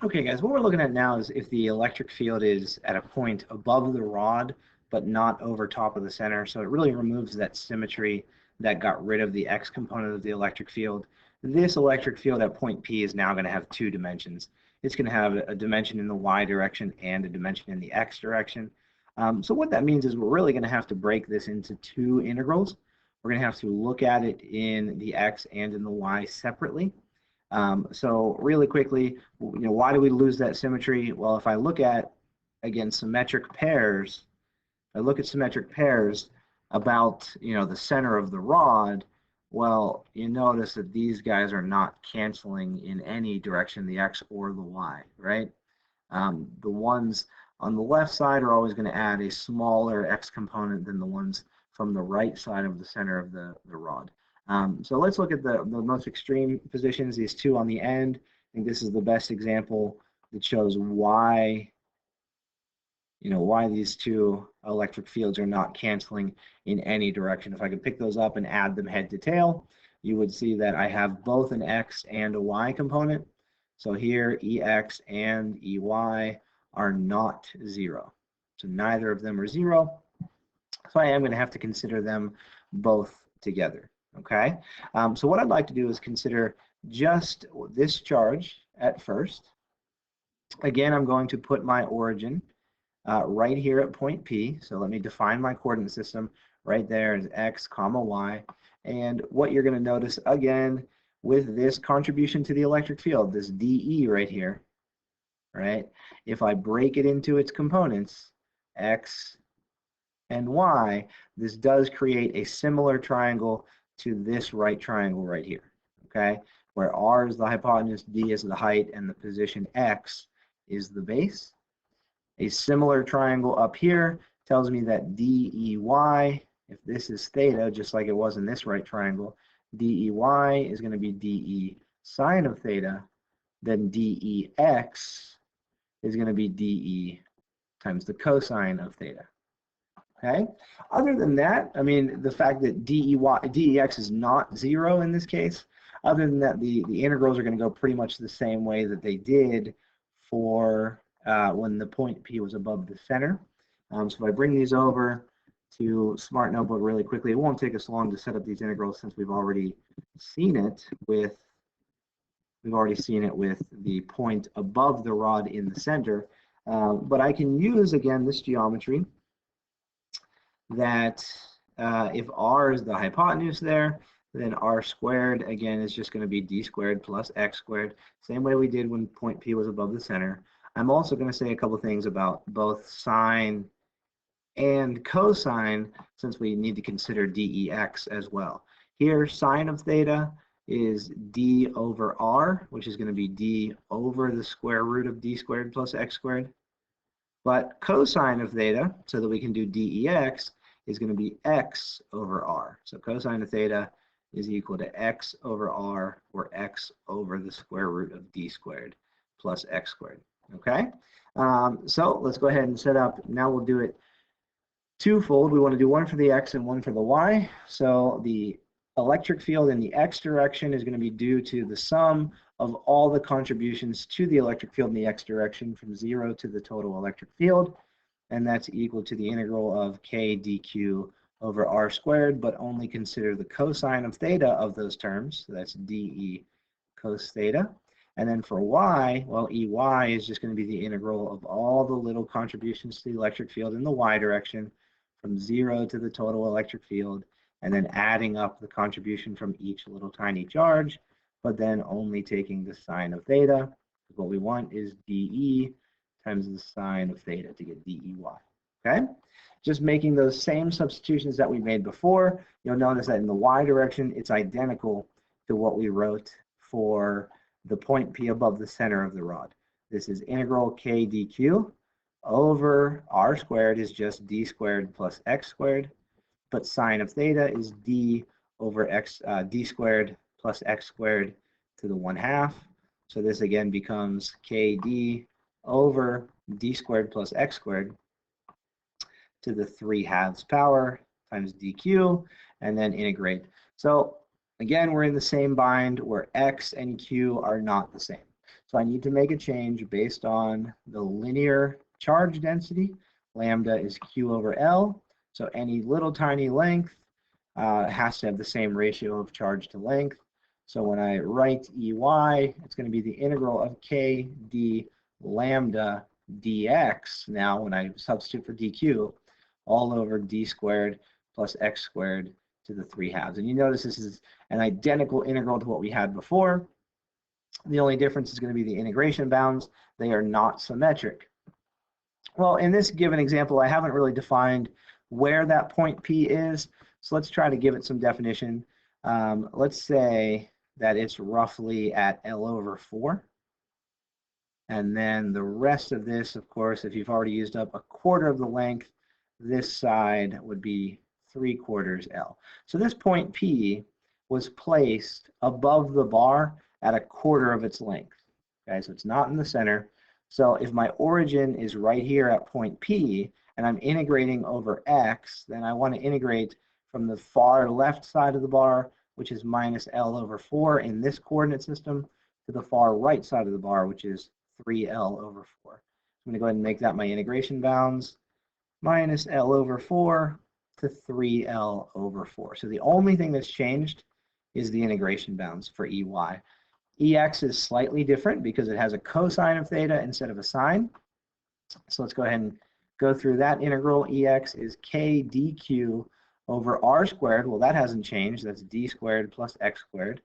Okay, guys, what we're looking at now is if the electric field is at a point above the rod, but not over top of the center. So it really removes that symmetry that got rid of the X component of the electric field. This electric field at point P is now going to have two dimensions. It's going to have a dimension in the Y direction and a dimension in the X direction. So what that means is we're really going to have to break this into two integrals. We're going to have to look at it in the X and in the Y separately. So really quickly, why do we lose that symmetry? Well, if I look at, again, symmetric pairs, I look at symmetric pairs about, the center of the rod, well, you notice that these guys are not canceling in any direction, the X or the Y, right? The ones on the left side are always going to add a smaller X component than the ones from the right side of the center of the rod. So let's look at the most extreme positions, these two on the end. I think this is the best example that shows why, why these two electric fields are not canceling in any direction. If I could pick those up and add them head to tail, you would see that I have both an X and a Y component. So here, EX and EY are not zero. So neither of them are zero. So I am going to have to consider them both together. Okay. So what I'd like to do is consider just this charge at first. Again, I'm going to put my origin right here at point P. So let me define my coordinate system. Right there is X comma Y. And what you're going to notice again with this contribution to the electric field, this DE right here, right? If I break it into its components, X and Y, this does create a similar triangle to this right triangle right here, okay? Where R is the hypotenuse, D is the height, and the position X is the base. A similar triangle up here tells me that DEY, if this is theta, just like it was in this right triangle, DEY is going to be DE sine of theta, then DEX is going to be DE times the cosine of theta. Okay. Other than that, I mean, the fact that DEX is not zero in this case, other than that, the integrals are going to go pretty much the same way that they did for when the point P was above the center. So if I bring these over to Smart Notebook really quickly, it won't take us long to set up these integrals since we've already seen it with the point above the rod in the center. But I can use, again, this geometry that if R is the hypotenuse there, then R squared, again, is just going to be D squared plus X squared, same way we did when point P was above the center. I'm also going to say a couple things about both sine and cosine, since we need to consider DEX as well. Here, sine of theta is D over R, which is going to be D over the square root of D squared plus X squared. But cosine of theta, so that we can do DEX, is going to be X over R. So cosine of theta is equal to X over R, or X over the square root of D squared plus X squared. Okay? So let's go ahead and set up. Now we'll do it twofold. We want to do one for the X and one for the Y. So the electric field in the X direction is going to be due to the sum of all the contributions to the electric field in the X direction from 0 to the total electric field. And that's equal to the integral of K dq over R squared, but only consider the cosine of theta of those terms. So that's dE cos theta. And then for Y, well, EY is just going to be the integral of all the little contributions to the electric field in the Y direction from 0 to the total electric field, and then adding up the contribution from each little tiny charge, but then only taking the sine of theta. What we want is dE times the sine of theta to get DEY. Okay? Just making those same substitutions that we made before. You'll notice that in the Y direction, it's identical to what we wrote for the point P above the center of the rod. This is integral K dq over R squared is just D squared plus X squared, but sine of theta is D over X, D squared plus X squared to the 1/2. So this again becomes KD over D squared plus X squared to the 3/2 power times DQ, and then integrate. So again, we're in the same bind where X and Q are not the same. So I need to make a change based on the linear charge density. Lambda is Q over L. So any little tiny length has to have the same ratio of charge to length. So when I write EY, it's going to be the integral of K d lambda dx. Now when I substitute for dq, all over d squared plus x squared to the 3/2. And you notice this is an identical integral to what we had before. The only difference is going to be the integration bounds. They are not symmetric. Well, in this given example, I haven't really defined where that point P is. So let's try to give it some definition. Let's say that it's roughly at L over 4. And then the rest of this, of course, if you've already used up a quarter of the length, this side would be 3/4 L. So this point P was placed above the bar at a quarter of its length. Okay, so it's not in the center. So if my origin is right here at point P and I'm integrating over x, then I want to integrate from the far left side of the bar, which is minus L over 4 in this coordinate system, to the far right side of the bar, which is 3L over 4. I'm going to go ahead and make that my integration bounds, minus L over 4 to 3L over 4. So the only thing that's changed is the integration bounds for EY. EX is slightly different because it has a cosine of theta instead of a sine. So let's go ahead and go through that integral. EX is K dq over r squared. Well, that hasn't changed. That's d squared plus x squared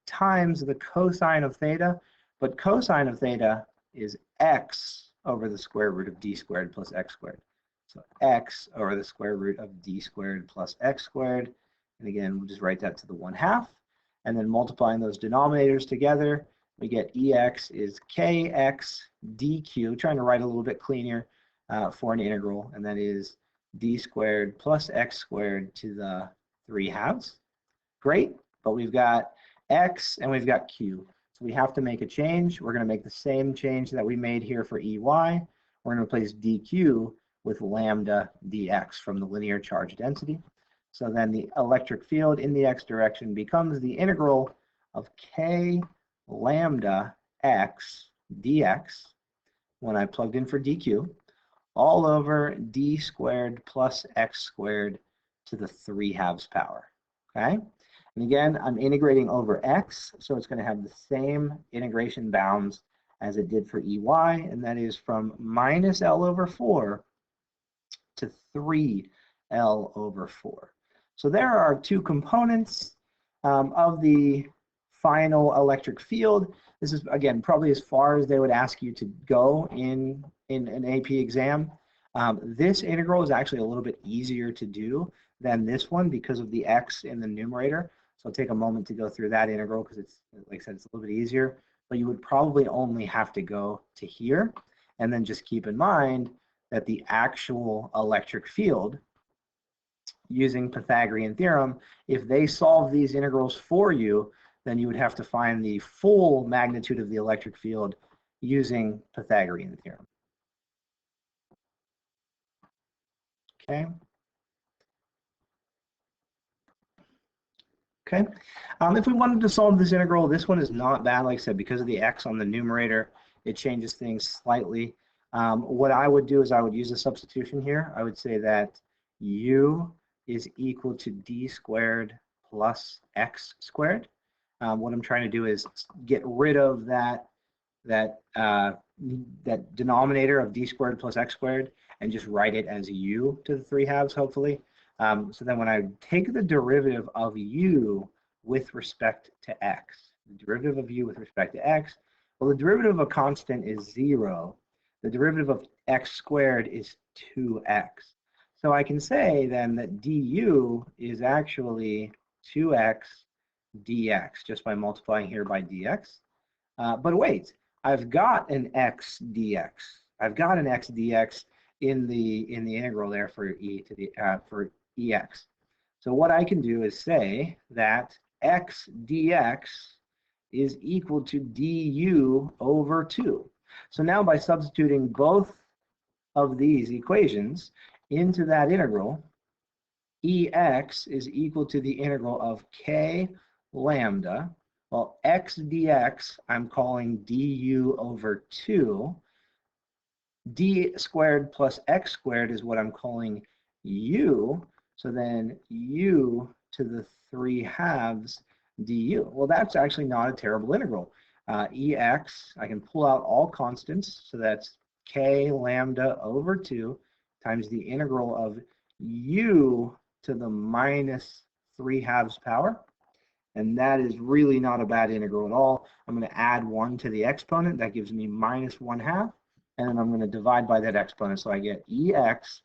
times the cosine of theta. But cosine of theta is x over the square root of d squared plus x squared. So x over the square root of d squared plus x squared. And again, we'll just write that to the 1/2. And then multiplying those denominators together, we get EX is KX dq, trying to write a little bit cleaner for an integral, and that is d squared plus x squared to the 3/2. Great, but we've got x and we've got q. So we have to make a change. We're going to make the same change that we made here for EY. We're going to replace dq with lambda dx from the linear charge density. So then the electric field in the x direction becomes the integral of k lambda x dx, when I plugged in for dq, all over d squared plus x squared to the 3/2 power. Okay? And again, I'm integrating over x, so it's going to have the same integration bounds as it did for EY, and that is from minus L over 4 to 3L over 4. So there are two components of the final electric field. This is, again, probably as far as they would ask you to go in an AP exam. This integral is actually a little bit easier to do than this one because of the x in the numerator. So I'll take a moment to go through that integral because it's, like I said, it's a little bit easier. But you would probably only have to go to here. And then just keep in mind that the actual electric field, using Pythagorean theorem, if they solve these integrals for you, then you would have to find the full magnitude of the electric field using Pythagorean theorem. Okay. Okay. If we wanted to solve this integral, this one is not bad. Like I said, because of the x on the numerator, it changes things slightly. What I would do is I would use a substitution here. I would say that u is equal to d squared plus x squared. What I'm trying to do is get rid of that denominator of d squared plus x squared and just write it as u to the 3/2, hopefully. So then when I take the derivative of u with respect to x, the derivative of u with respect to x, well, the derivative of a constant is 0. The derivative of x squared is 2x. So I can say then that du is actually 2x dx, just by multiplying here by dx. But wait, I've got an x dx. I've got an x dx in the integral there for for ex. So what I can do is say that x dx is equal to du over 2. So now by substituting both of these equations into that integral, ex is equal to the integral of k lambda Well, x dx, I'm calling du over 2. D squared plus x squared is what I'm calling u. So then u to the 3/2 du. Well, that's actually not a terrible integral. Ex, I can pull out all constants. So that's k lambda over 2 times the integral of u to the minus 3/2 power. And that is really not a bad integral at all. I'm going to add 1 to the exponent. That gives me minus 1/2. And then I'm going to divide by that exponent. So I get Ex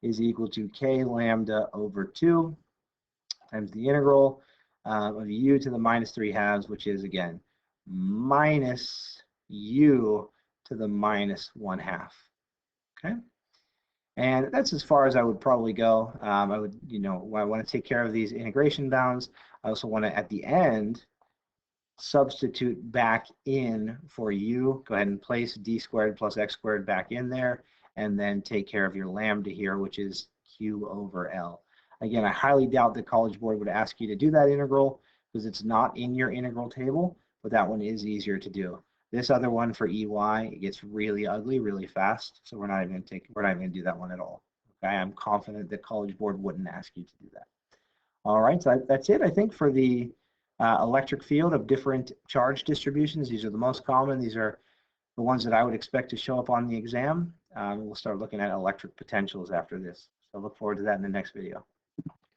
is equal to k lambda over 2 times the integral of u to the minus 3/2, which is, again, minus u to the minus 1/2. Okay? And that's as far as I would probably go. I would, I want to take care of these integration bounds. I also want to, at the end, substitute back in for u. Go ahead and place d squared plus x squared back in there, and then take care of your lambda here, which is q over L. Again, I highly doubt the College Board would ask you to do that integral because it's not in your integral table, but that one is easier to do. This other one for EY, it gets really ugly really fast, so we're not even going to do that one at all. Okay, I'm confident the College Board wouldn't ask you to do that. All right, so that's it, I think, for the electric field of different charge distributions. These are the most common. These are the ones that I would expect to show up on the exam. We'll start looking at electric potentials after this. So look forward to that in the next video.